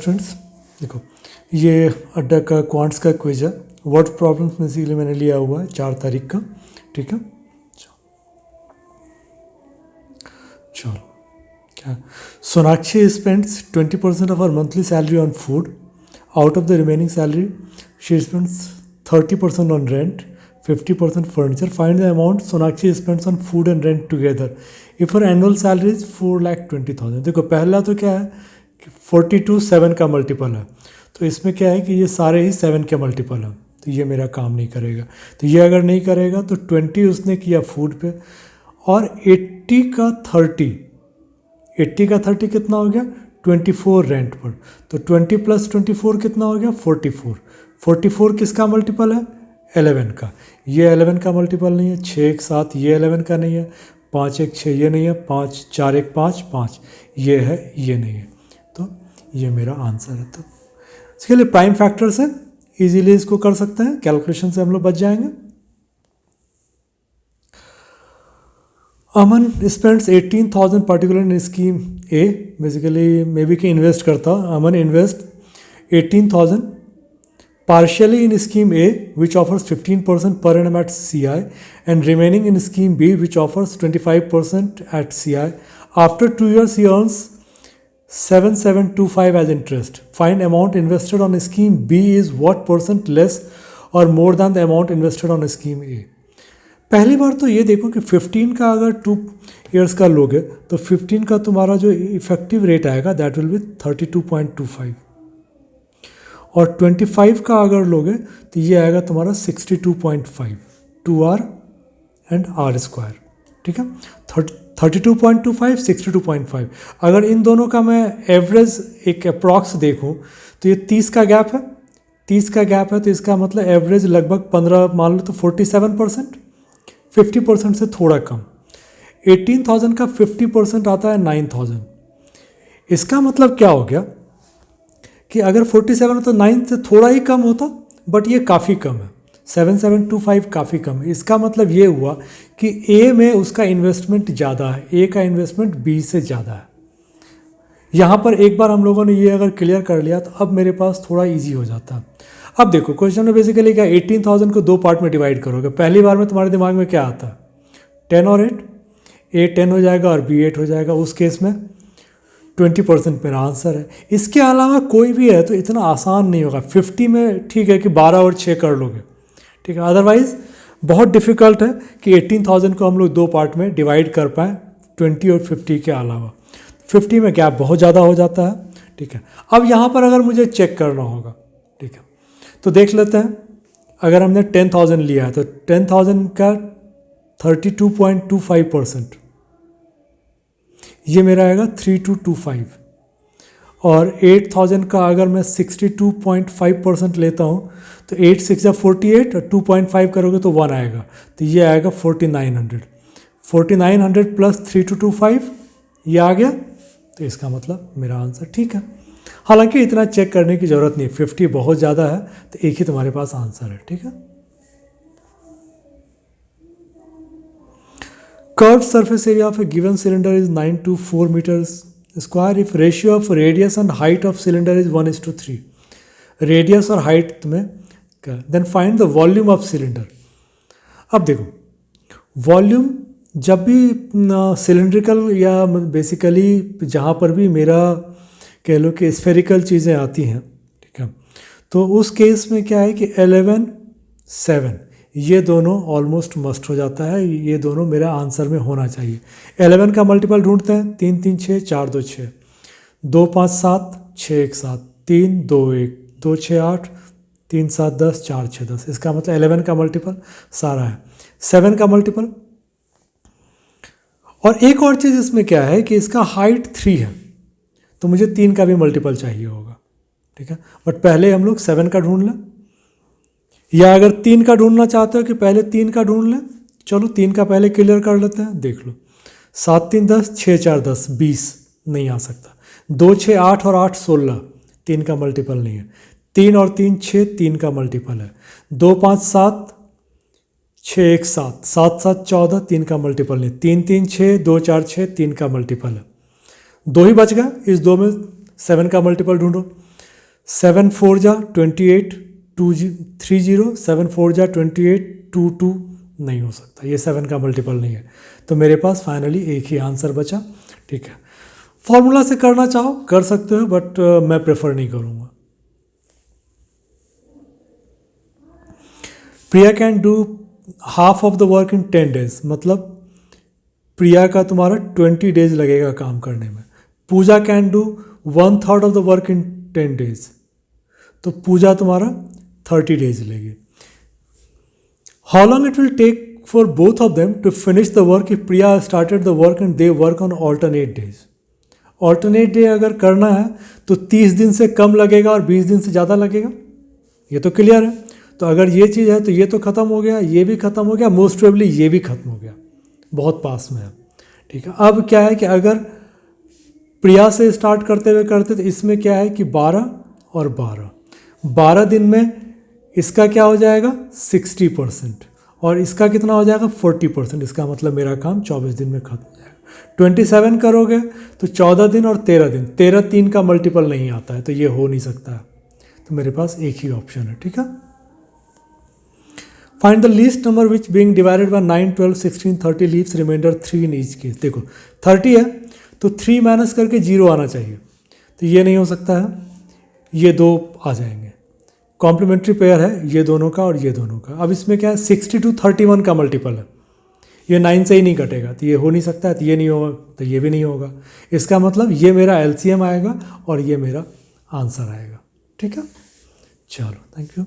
Students, देखो ये अड्डा का क्वांट्स का क्विज है। वर्ड प्रॉब्लम्स में इसीलिए मैंने लिया हुआ है 4 तारीख का। ठीक है, चलो क्या, Sonakshi spends 20% of her monthly salary on food. Out of the remaining salary, she spends 30% on rent, 50% furniture. Find the amount Sonakshi spends on food and rent together. If her annual salary is 4,20,000. देखो पहला तो क्या है कि 42 7 का multiple है, तो इसमें क्या है कि ये सारे ही 7 के मल्टीपल है, तो ये मेरा काम नहीं करेगा। तो ये अगर नहीं करेगा तो 20 उसने किया फूड पे, और 80 का 30 कितना हो गया 24 रेंट पर। तो 20 + 24 कितना हो गया 44 किसका मल्टीपल है 11 का। ये 11 का मल्टीपल नहीं है। 6 1 7 ये 11 का नहीं है। 5 1 6 ये नहीं है। 5 4 1 5 ये है, ये नहीं है। तो ये मेरा आंसर है। तो इसके लिए प्राइम फैक्टर्स है, इजीली इसको कर सकते हैं, कैलकुलेशन से हम लोग बच जाएंगे। Aman spends 18,000 particular in scheme A, basically may be कि इन्वेस्ट करता। Aman invest 18,000 partially in scheme A, which offers 15% per annum at CI, and remaining in scheme B, which offers 25% at CI. After 2 years, he earns 7,725 as interest. Find amount invested on scheme B is what % less or more than the amount invested on scheme A. पहली बार तो ये देखो कि 15 का अगर 2 years का लोगे तो 15 का तुम्हारा जो इफेक्टिव रेट आएगा दैट विल बी 32.25, और 25 का अगर लोगे तो ये आएगा तुम्हारा 62.5, 2R एंड R²। ठीक है, 32.25 62.5। अगर इन दोनों का मैं एवरेज एक अप्रॉक्स देखूं तो ये 30 का गैप है। 30 का गैप है तो इसका मतलब एवरेज लगभग 15 मान लो तो 47%, 50% से थोड़ा कम। 18,000 का 50% आता है 9,000। इसका मतलब क्या हो गया कि अगर 47 है तो 9 से थोड़ा ही कम होता, बट ये काफ़ी कम है। 7,725 काफ़ी कम है। इसका मतलब ये हुआ कि ए में उसका इन्वेस्टमेंट ज़्यादा है, ए का इन्वेस्टमेंट बी से ज़्यादा है। यहाँ पर एक बार हम लोगों ने ये अगर क्लियर कर लिया तो अब मेरे पास थोड़ा इजी हो जाता है। अब देखो क्वेश्चन में बेसिकली क्या, 18,000 को 2 पार्ट में डिवाइड करोगे। पहली बार में तुम्हारे दिमाग में क्या आता है 10 और 8, ए 10 हो जाएगा और बी 8 हो जाएगा। उस केस में 20% मेरा आंसर है। इसके अलावा कोई भी है तो इतना आसान नहीं होगा। 50 में ठीक है कि 12 और 6 कर लोगे, ठीक है, अदरवाइज बहुत डिफ़िकल्ट है कि 18,000 को हम लोग 2 पार्ट में डिवाइड कर पाएँ 20 और 50 के अलावा। 50 में गैप बहुत ज़्यादा हो जाता है। ठीक है, अब यहाँ पर अगर मुझे चेक करना होगा, ठीक है, तो देख लेते हैं। अगर हमने 10,000 लिया है तो 10,000 का 32.25%, ये मेरा आएगा 3225, और 8,000 का अगर मैं 62.5% लेता हूँ तो 8 6 48 और 2.5 करोगे तो 1 आएगा, तो ये आएगा 4,900। 4,900 प्लस 3225 ये आ गया, तो इसका मतलब मेरा आंसर ठीक है। हालांकि इतना चेक करने की ज़रूरत नहीं, 50 बहुत ज़्यादा है तो एक ही तुम्हारे पास आंसर है। ठीक है, curved surface area of a given cylinder is 9 to 4 meters square if ratio of radius and height of cylinder is 1:3। Radius और हाइट में then find the volume of cylinder. अब देखो वॉल्यूम जब भी सिलेंड्रिकल या बेसिकली जहाँ पर भी मेरा कह लो कि स्फेरिकल चीज़ें आती हैं, ठीक है, तो उस केस में क्या है कि 11 7 ये दोनों ऑलमोस्ट मस्ट हो जाता है। ये दोनों मेरा आंसर में होना चाहिए। 11 का मल्टीपल ढूंढते हैं, 3 3 6 4 2 6, 2 5 7 6 1 7, 3 2 1 2 6 8, 3 7 10 4 6 10। इसका मतलब 11 का मल्टीपल सारा है। 7 का मल्टीपल, और एक और चीज़ इसमें क्या है कि इसका हाइट 3 है, तो मुझे 3 का भी मल्टीपल चाहिए होगा। ठीक है, बट पहले हम लोग 7 का ढूंढ लें, या अगर 3 का ढूंढना चाहते हो कि पहले 3 का ढूंढ लें, चलो 3 का पहले क्लियर कर लेते हैं। देख लो 7 3 10, 6 4 10 20 नहीं आ सकता। 2 6 8 और 8 16, 3 का मल्टीपल नहीं है। 3 और 3 6, 3 का मल्टीपल है। 2 5 7 6 1 7, 7 7 14, 3 का मल्टीपल नहीं। 3 3 6 2 4 6, 3 का मल्टीपल है। 2 ही बच गया, इस 2 में 7 का मल्टीपल ढूंढो। 7 4 जा 28 30, 7 4 जा 28 22 नहीं हो सकता, ये 7 का मल्टीपल नहीं है। तो मेरे पास फाइनली एक ही आंसर बचा। ठीक है, फॉर्मूला से करना चाहो कर सकते हो, बट मैं प्रेफर नहीं करूँगा। Priya can do half of the work in 10 days, मतलब प्रिया का तुम्हारा 20 डेज लगेगा काम करने में। Pooja can do 1/3 of the work in 10 days, तो पूजा तुम्हारा 30 डेज लेगी। How long it will take for both of them to finish the work if Priya started the work and they work on alternate days. Alternate day अगर करना है तो 30 दिन से कम लगेगा और 20 दिन से ज़्यादा लगेगा, ये तो क्लियर है। तो अगर ये चीज़ है तो ये तो ख़त्म हो गया, ये भी ख़त्म हो गया, मोस्ट प्रोबेबली ये भी ख़त्म हो गया, बहुत पास में है। ठीक है, अब क्या है कि अगर प्रिया से स्टार्ट करते हुए करते तो इसमें क्या है कि 12 और 12 दिन में इसका क्या हो जाएगा 60% और इसका कितना हो जाएगा 40%। इसका मतलब मेरा काम 24 दिन में खत्म हो जाएगा। 27 करोगे तो 14 दिन और 13 दिन, 13 3 का मल्टीपल नहीं आता है, तो ये हो नहीं सकता है। तो मेरे पास एक ही ऑप्शन है। ठीक है, find the least number which being divided by 9 12 16 30 leaves remainder 3 in each case. देखो 30 है तो 3 माइनस करके 0 आना चाहिए, तो ये नहीं हो सकता है, ये 2 आ जाएंगे। कॉम्प्लीमेंट्री पेयर है ये दोनों का और ये दोनों का। अब इसमें क्या है 62 31 का मल्टीपल है, ये 9 से ही नहीं कटेगा, तो ये हो नहीं सकता है, तो ये नहीं होगा, तो ये भी नहीं होगा। इसका मतलब ये मेरा एलसीएम आएगा और ये मेरा आंसर आएगा। ठीक है, चलो थैंक यू।